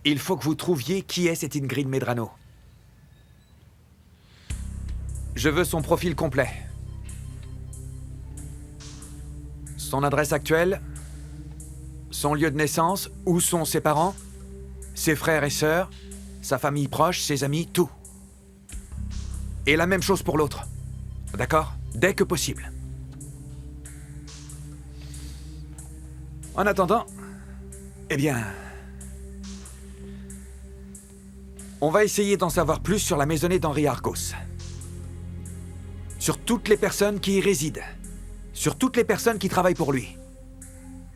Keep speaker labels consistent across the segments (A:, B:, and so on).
A: Il faut que vous trouviez qui est cette Ingrid Medrano. Je veux son profil complet. Son adresse actuelle, son lieu de naissance, où sont ses parents, ses frères et sœurs, sa famille proche, ses amis, tout. Et la même chose pour l'autre. D'accord? Dès que possible. En attendant, eh bien... on va essayer d'en savoir plus sur la maisonnée d'Henri Argos. Sur toutes les personnes qui y résident. Sur toutes les personnes qui travaillent pour lui.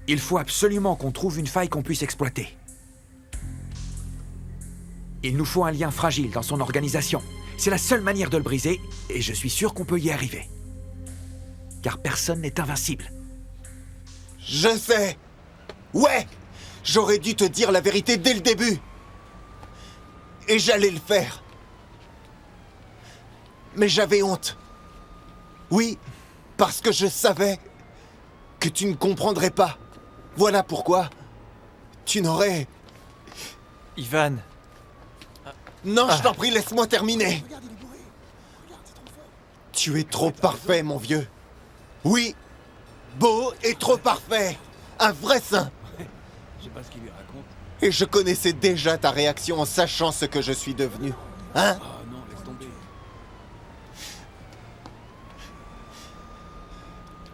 A: Il faut absolument qu'on trouve une faille qu'on puisse exploiter. Il nous faut un lien fragile dans son organisation. C'est la seule manière de le briser, et je suis sûr qu'on peut y arriver. Car personne n'est invincible.
B: Je sais! Ouais! J'aurais dû te dire la vérité dès le début! Et j'allais le faire. Mais j'avais honte. Oui, parce que je savais que tu ne comprendrais pas. Voilà pourquoi tu n'aurais...
C: Ivan...
B: Non, je t'en prie, laisse-moi terminer. Tu es trop parfait, mon vieux. Oui, beau et trop parfait. Un vrai saint.
C: Je sais pas ce qu'il lui raconte.
B: Et je connaissais déjà ta réaction en sachant ce que je suis devenu. Hein?
C: Ah non, laisse tomber.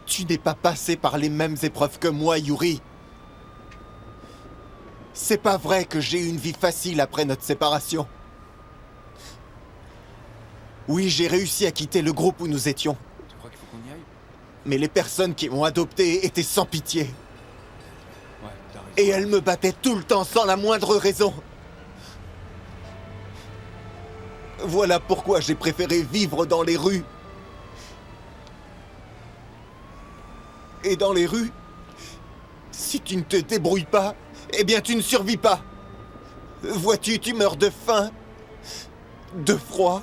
B: Tu n'es pas passé par les mêmes épreuves que moi, Yuri. C'est pas vrai que j'ai eu une vie facile après notre séparation. Oui, j'ai réussi à quitter le groupe où nous étions.
C: Tu crois qu'il faut qu'on y aille?
B: Mais les personnes qui m'ont adopté étaient sans pitié.
C: Ouais, t'as raison.
B: Et elles me battaient tout le temps sans la moindre raison. Voilà pourquoi j'ai préféré vivre dans les rues. Et dans les rues, si tu ne te débrouilles pas, eh bien tu ne survis pas. Vois-tu, tu meurs de faim, de froid,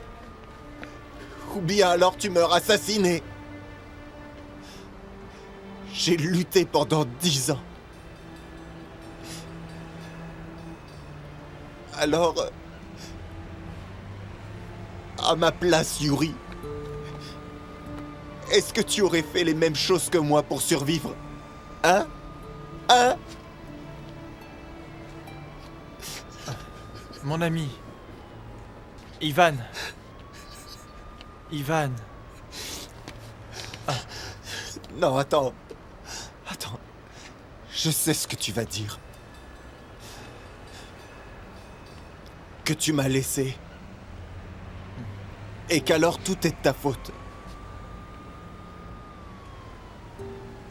B: ou bien alors tu meurs assassiné. J'ai lutté pendant 10 ans. Alors, à ma place, Yuri, est-ce que tu aurais fait les mêmes choses que moi pour survivre? Hein? Hein?
C: Mon ami... Ivan... Ivan...
B: Non, attends. Attends. Je sais ce que tu vas dire. Que tu m'as laissé. Et qu'alors tout est de ta faute.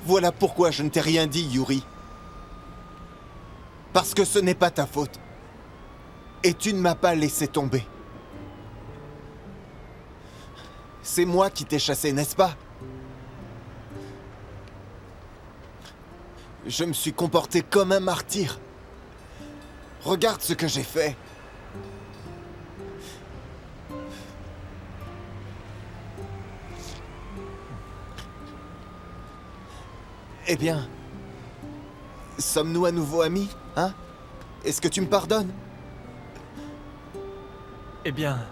B: Voilà pourquoi je ne t'ai rien dit, Yuri. Parce que ce n'est pas ta faute. Et tu ne m'as pas laissé tomber. C'est moi qui t'ai chassé, n'est-ce pas? Je me suis comporté comme un martyr. Regarde ce que j'ai fait. Eh bien, sommes-nous à nouveau amis, hein? Est-ce que tu me pardonnes?
C: Eh bien...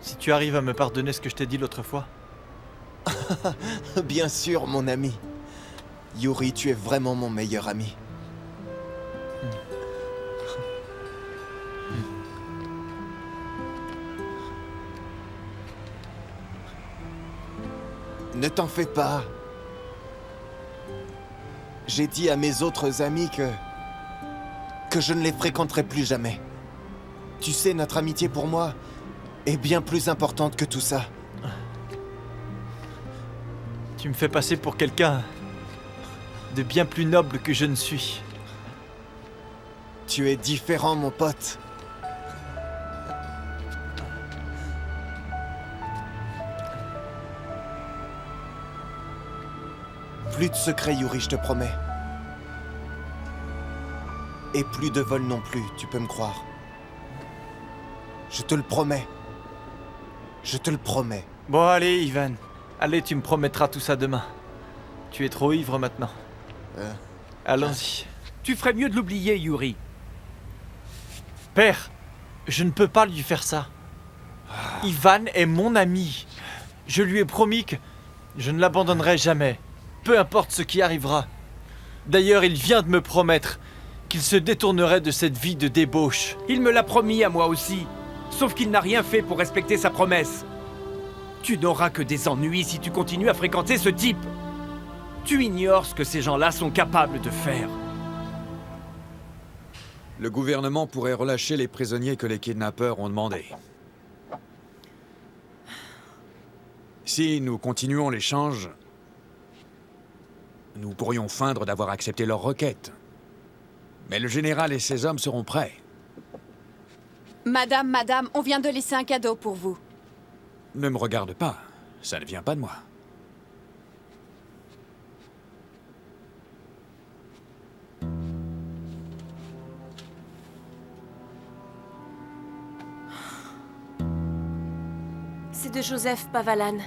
C: Si tu arrives à me pardonner ce que je t'ai dit l'autre fois...
B: Bien sûr, mon ami. Yuri, tu es vraiment mon meilleur ami. Ne t'en fais pas. J'ai dit à mes autres amis que je ne les fréquenterai plus jamais. Tu sais, notre amitié pour moi est bien plus importante que tout ça.
C: Tu me fais passer pour quelqu'un de bien plus noble que je ne suis.
B: Tu es différent, mon pote. Plus de secrets, Yuri, je te promets. Et plus de vols non plus, tu peux me croire. Je te le promets. Je te le promets.
C: Bon, allez, Ivan. Allez, tu me promettras tout ça demain. Tu es trop ivre maintenant. Allons-y.
D: Tu ferais mieux de l'oublier, Yuri.
C: Père, je ne peux pas lui faire ça. Ivan est mon ami. Je lui ai promis que je ne l'abandonnerai jamais, peu importe ce qui arrivera. D'ailleurs, il vient de me promettre qu'il se détournerait de cette vie de débauche.
D: Il me l'a promis à moi aussi. Sauf qu'il n'a rien fait pour respecter sa promesse. Tu n'auras que des ennuis si tu continues à fréquenter ce type. Tu ignores ce que ces gens-là sont capables de faire.
A: Le gouvernement pourrait relâcher les prisonniers que les kidnappeurs ont demandés. Si nous continuons l'échange, nous pourrions feindre d'avoir accepté leur requête. Mais le général et ses hommes seront prêts.
E: Madame, on vient de laisser un cadeau pour vous.
A: Ne me regarde pas, ça ne vient pas de moi.
F: C'est de Joseph Pavalan.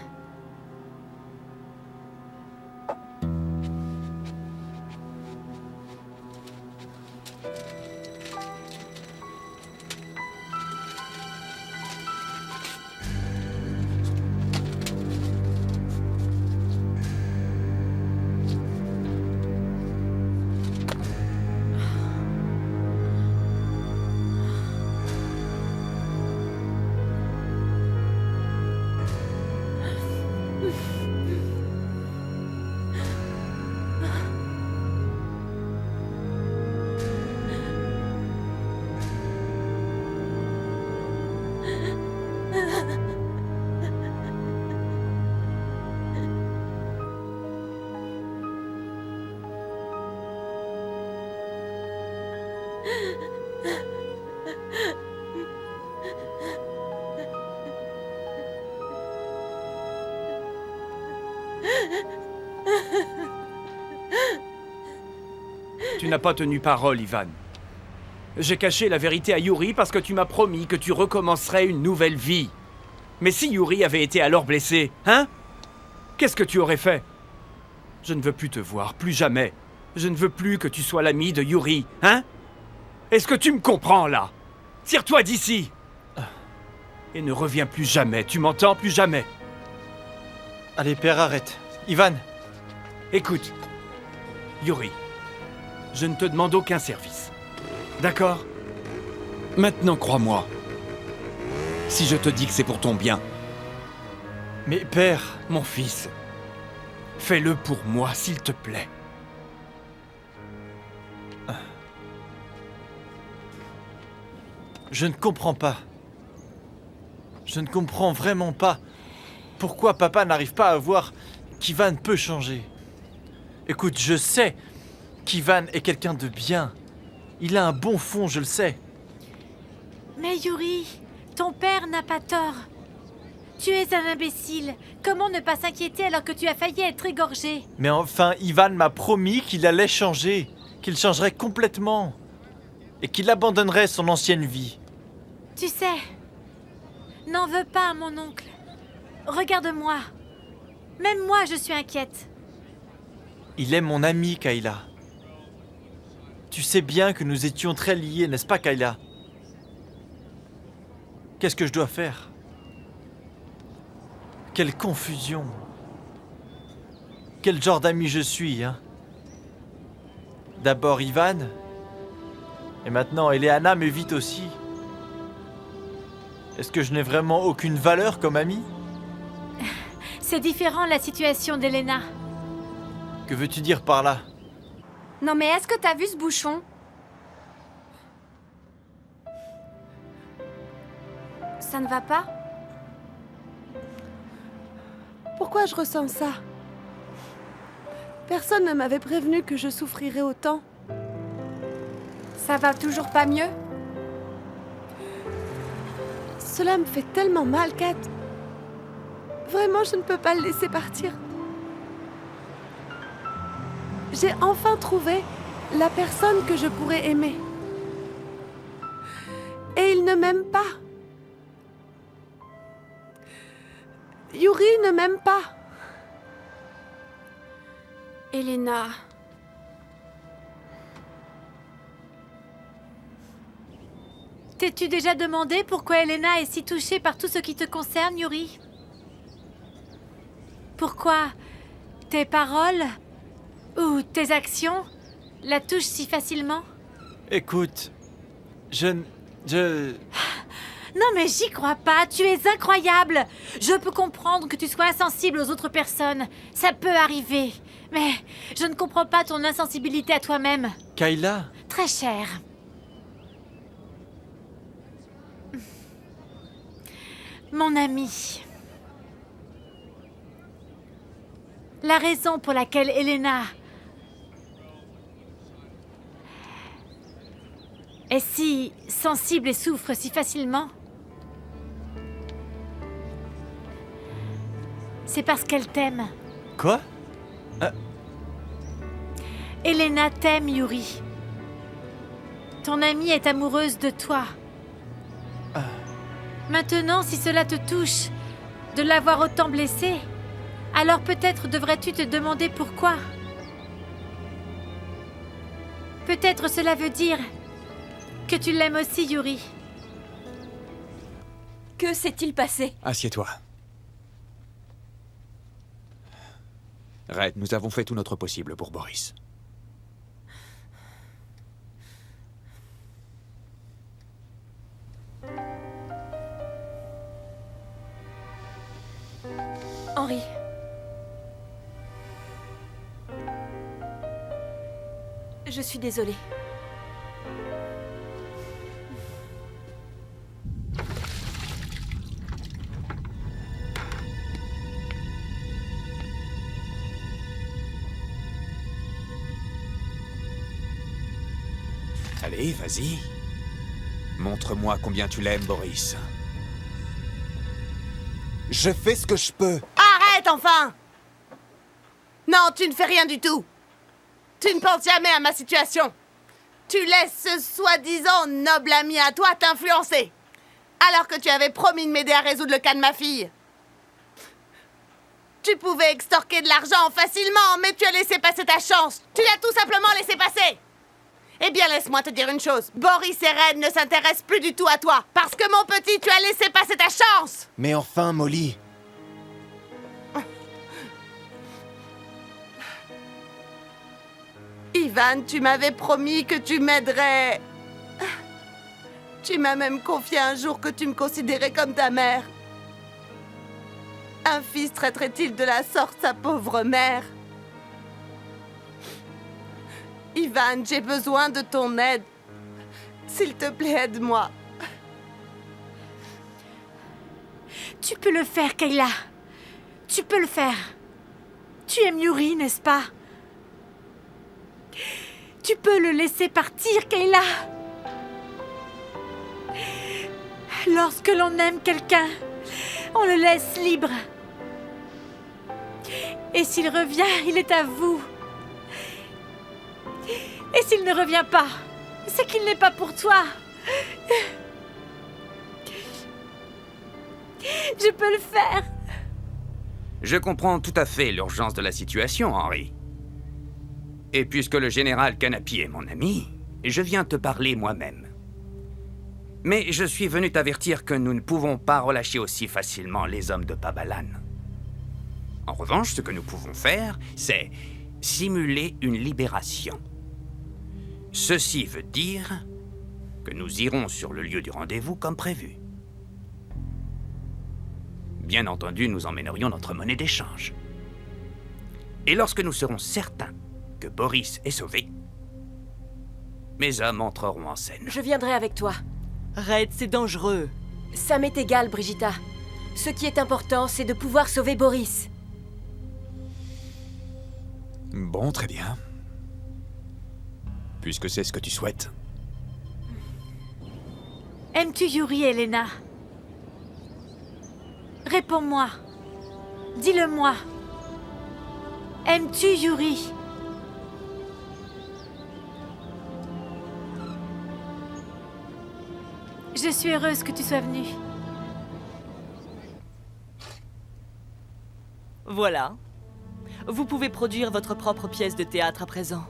D: Tu n'as pas tenu parole, Ivan. J'ai caché la vérité à Yuri parce que tu m'as promis que tu recommencerais une nouvelle vie. Mais si Yuri avait été alors blessé, hein? Qu'est-ce que tu aurais fait? Je ne veux plus te voir, plus jamais. Je ne veux plus que tu sois l'ami de Yuri, hein? Est-ce que tu me comprends, là? Tire-toi d'ici! Et ne reviens plus jamais, tu m'entends? Plus jamais.
C: Allez, père, arrête. Ivan!
D: Écoute, Yuri, je ne te demande aucun service. D'accord? Maintenant, crois-moi. Si je te dis que c'est pour ton bien.
C: Mais père...
D: Mon fils, fais-le pour moi, s'il te plaît.
C: Je ne comprends pas. Je ne comprends vraiment pas pourquoi papa n'arrive pas à voir qu'Ivan peut changer. Écoute, je sais qu'Ivan est quelqu'un de bien. Il a un bon fond, je le sais.
F: Mais Yuri, ton père n'a pas tort. Tu es un imbécile. Comment ne pas s'inquiéter alors que tu as failli être égorgé?
C: Mais enfin, Ivan m'a promis qu'il allait changer, qu'il changerait complètement et qu'il abandonnerait son ancienne vie.
F: Tu sais, n'en veux pas à mon oncle. Regarde-moi. Même moi, je suis inquiète.
C: Il est mon ami, Kayla. Tu sais bien que nous étions très liés, n'est-ce pas, Kayla? Qu'est-ce que je dois faire? Quelle confusion! Quel genre d'ami je suis, hein? D'abord Ivan, et maintenant Eleana m'évite aussi. Est-ce que je n'ai vraiment aucune valeur comme ami?
F: C'est différent la situation d'Elena.
C: Que veux-tu dire par là?
E: Non mais est-ce que t'as vu ce bouchon? Ça ne va pas?
G: Pourquoi je ressens ça? Personne ne m'avait prévenu que je souffrirais autant.
E: Ça va toujours pas mieux?
G: Cela me fait tellement mal, Kat. Vraiment, je ne peux pas le laisser partir. J'ai enfin trouvé la personne que je pourrais aimer. Et il ne m'aime pas. Yuri ne m'aime pas.
E: Elena...
F: T'es-tu déjà demandé pourquoi Elena est si touchée par tout ce qui te concerne, Yuri? Pourquoi tes paroles ou tes actions la touchent si facilement?
C: Écoute,
F: Non mais j'y crois pas, tu es incroyable. Je peux comprendre que tu sois insensible aux autres personnes. Ça peut arriver. Mais je ne comprends pas ton insensibilité à toi-même.
C: Kayla,
F: Très cher. Mon ami. La raison pour laquelle Elena est si sensible et souffre si facilement, c'est parce qu'elle t'aime.
C: quoi?
F: Elena t'aime, Yuri. Ton amie est amoureuse de toi. Maintenant, si cela te touche de l'avoir autant blessée, alors peut-être devrais-tu te demander pourquoi. Peut-être cela veut dire que tu l'aimes aussi, Yuri.
E: Que s'est-il passé?
A: Assieds-toi. Red, nous avons fait tout notre possible pour Boris.
E: Henri. Je suis désolée.
A: Allez, vas-y. Montre-moi combien tu l'aimes, Boris.
B: Je fais ce que je peux.
H: Arrête enfin! Non, tu ne fais rien du tout. Tu ne penses jamais à ma situation. Tu laisses ce soi-disant noble ami à toi t'influencer. Alors que tu avais promis de m'aider à résoudre le cas de ma fille. Tu pouvais extorquer de l'argent facilement, mais tu as laissé passer ta chance. Tu l'as tout simplement laissé passer. Eh bien, laisse-moi te dire une chose. Boris et Red ne s'intéressent plus du tout à toi. Parce que, mon petit, tu as laissé passer ta chance.
B: Mais enfin, Molly.
H: Ivan, tu m'avais promis que tu m'aiderais. Tu m'as même confié un jour que tu me considérais comme ta mère. Un fils traiterait-il de la sorte sa pauvre mère? Ivan, j'ai besoin de ton aide. S'il te plaît, aide-moi.
F: Tu peux le faire, Kayla. Tu peux le faire. Tu aimes Yuri, n'est-ce pas? Tu peux le laisser partir, Kayla. Lorsque l'on aime quelqu'un, on le laisse libre. Et s'il revient, il est à vous. Et s'il ne revient pas, c'est qu'il n'est pas pour toi. Je peux le faire.
D: Je comprends tout à fait l'urgence de la situation, Henri. Et puisque le général Canapi est mon ami, je viens te parler moi-même. Mais je suis venu t'avertir que nous ne pouvons pas relâcher aussi facilement les hommes de Pabalan. En revanche, ce que nous pouvons faire, c'est simuler une libération. Ceci veut dire que nous irons sur le lieu du rendez-vous comme prévu. Bien entendu, nous emmènerions notre monnaie d'échange. Et lorsque nous serons certains que Boris est sauvé, mes hommes entreront en scène.
E: Je viendrai avec toi.
I: Red, c'est dangereux.
E: Ça m'est égal, Brigitta. Ce qui est important, c'est de pouvoir sauver Boris.
A: Bon, très bien. Puisque c'est ce que tu souhaites.
F: Aimes-tu Yuri, Elena? Réponds-moi. Dis-le-moi. Aimes-tu Yuri? Je suis heureuse que tu sois venue.
I: Voilà. Vous pouvez produire votre propre pièce de théâtre à présent.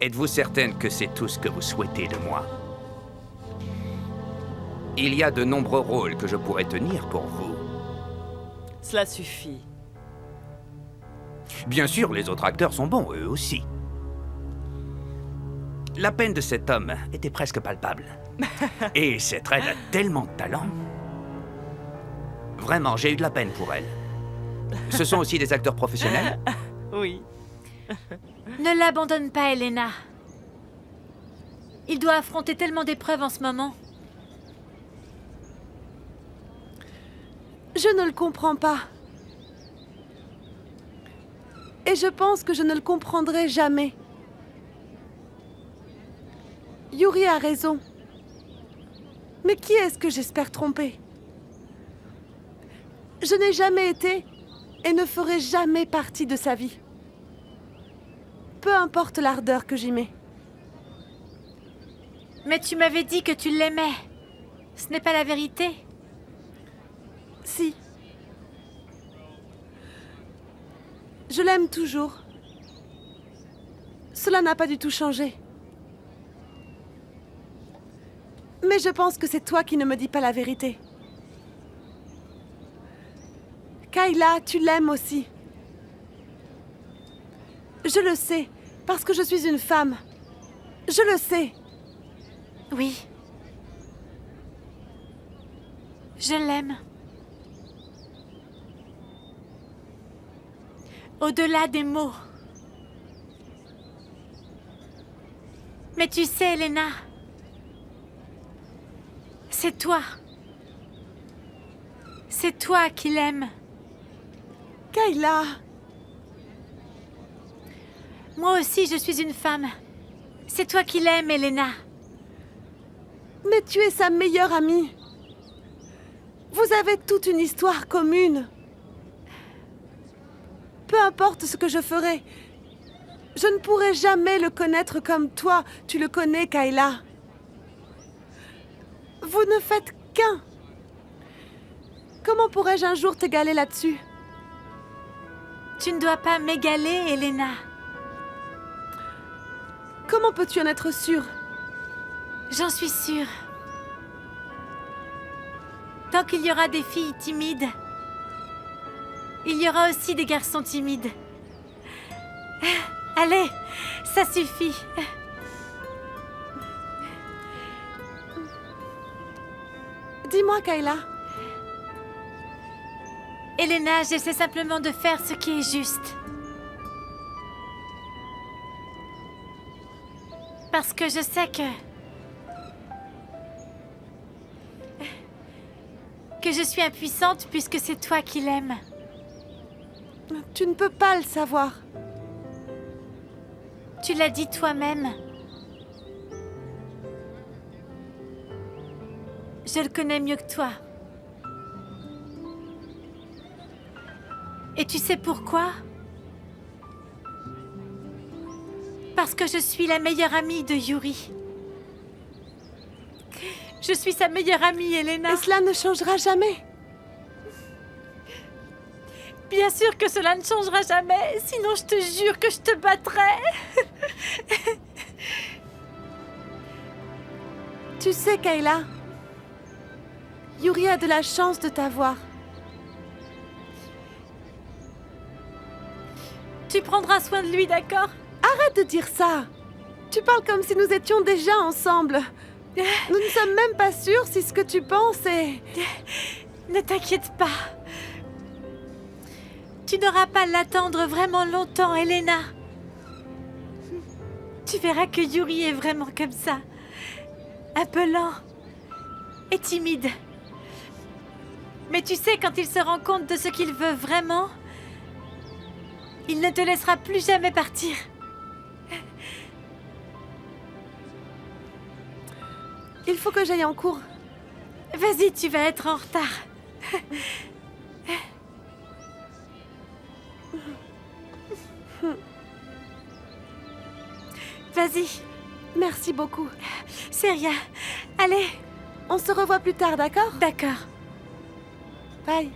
J: Êtes-vous certaine que c'est tout ce que vous souhaitez de moi? Il y a de nombreux rôles que je pourrais tenir pour vous.
I: Cela suffit.
J: Bien sûr, les autres acteurs sont bons, eux aussi. La peine de cet homme était presque palpable. Et cette reine a tellement de talent. Vraiment, j'ai eu de la peine pour elle. Ce sont aussi des acteurs professionnels?
I: Oui.
F: Ne l'abandonne pas, Elena. Il doit affronter tellement d'épreuves en ce moment.
G: Je ne le comprends pas. Et je pense que je ne le comprendrai jamais. Yuri a raison. Mais qui est-ce que j'espère tromper? Je n'ai jamais été et ne ferai jamais partie de sa vie. Peu importe l'ardeur que j'y mets.
F: Mais tu m'avais dit que tu l'aimais. Ce n'est pas la vérité.
G: Si. Je l'aime toujours. Cela n'a pas du tout changé. Mais je pense que c'est toi qui ne me dis pas la vérité. Kayla, tu l'aimes aussi. Je le sais, parce que je suis une femme. Je le sais.
F: Oui. Je l'aime. Au-delà des mots. Mais tu sais, Elena, c'est toi. C'est toi qui l'aime.
G: Kayla.
F: Moi aussi, je suis une femme. C'est toi qui l'aimes, Elena.
G: Mais tu es sa meilleure amie. Vous avez toute une histoire commune. Peu importe ce que je ferai, je ne pourrai jamais le connaître comme toi, tu le connais, Kayla. Vous ne faites qu'un. Comment pourrais-je un jour t'égaler là-dessus?
F: Tu ne dois pas m'égaler, Elena.
G: Comment peux-tu en être sûre?
F: J'en suis sûre. Tant qu'il y aura des filles timides, il y aura aussi des garçons timides. Allez, ça suffit.
G: Dis-moi, Kayla.
F: Elena, j'essaie simplement de faire ce qui est juste. Parce que je sais que je suis impuissante puisque c'est toi qui l'aimes.
G: Tu ne peux pas le savoir.
F: Tu l'as dit toi-même. Je le connais mieux que toi. Et tu sais pourquoi? Parce que je suis la meilleure amie de Yuri. Je suis sa meilleure amie, Elena.
G: Et cela ne changera jamais.
F: Bien sûr que cela ne changera jamais, sinon je te jure que je te battrai.
G: Tu sais, Kayla, Yuri a de la chance de t'avoir.
F: Tu prendras soin de lui, d'accord?
G: Arrête de dire ça. Tu parles comme si nous étions déjà ensemble. Nous ne sommes même pas sûrs si ce que tu penses est...
F: Ne t'inquiète pas. Tu n'auras pas à l'attendre vraiment longtemps, Elena. Tu verras que Yuri est vraiment comme ça. Un peu lent et timide. Mais tu sais, quand il se rend compte de ce qu'il veut vraiment, il ne te laissera plus jamais partir.
G: Il faut que j'aille en cours.
F: Vas-y, tu vas être en retard. Vas-y.
G: Merci beaucoup.
F: C'est rien. Allez.
G: On se revoit plus tard, d'accord?
F: D'accord.
G: Bye.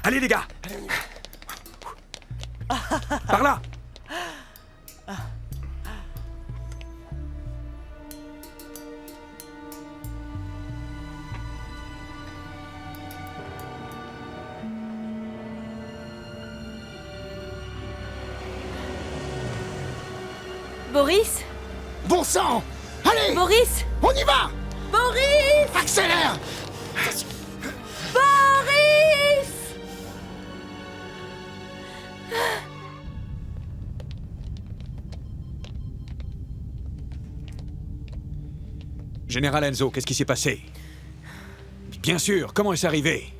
A: Allez les gars. Par là.
E: Boris?
B: Bon sang! Allez!
E: Boris?
B: On y va!
E: Boris!
B: Accélère!
E: Boris!
A: Général Enzo, qu'est-ce qui s'est passé? Bien sûr, comment est-ce arrivé?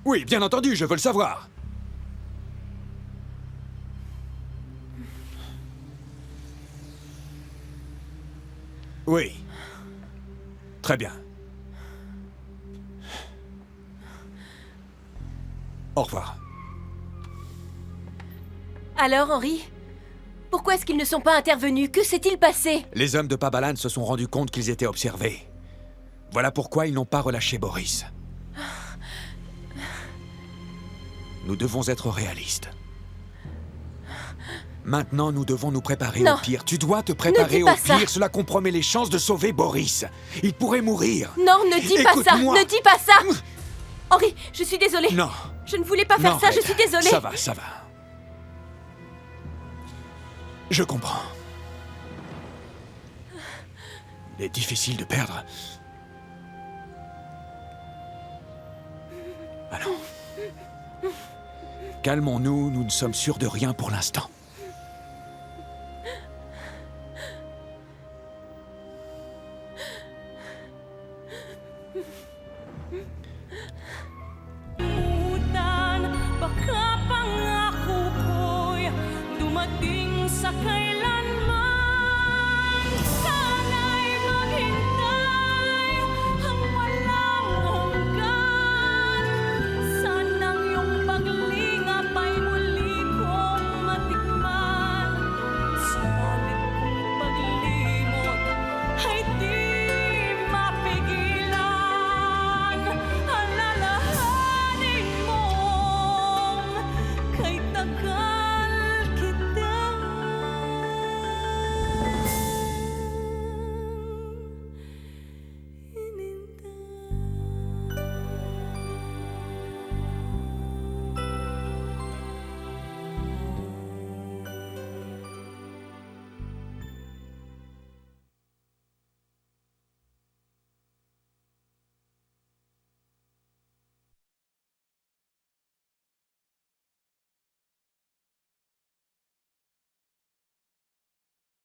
A: Oui, bien entendu, je veux le savoir. Oui. Très bien. Au revoir.
E: Alors, Henri? Pourquoi est-ce qu'ils ne sont pas intervenus? Que s'est-il passé?
A: Les hommes de Pabalan se sont rendus compte qu'ils étaient observés. Voilà pourquoi ils n'ont pas relâché Boris. Nous devons être réalistes. Maintenant, nous devons nous préparer
E: Non.
A: au pire. Tu dois te préparer au
E: pas ça.
A: pire. Cela compromet les chances de sauver Boris. Il pourrait mourir.
E: Non, ne dis pas ça!
A: Écoute-moi.
E: Ne dis pas ça! Henri, je suis désolée.
A: Non.
E: Je ne voulais pas faire
A: Non,
E: ça, je
A: Red.
E: suis désolée.
A: Ça va, ça va. Je comprends. Il est difficile de perdre. Allons. Calmons-nous, nous ne sommes sûrs de rien pour l'instant.
K: Baka pangako ko'y dumating sa kanya.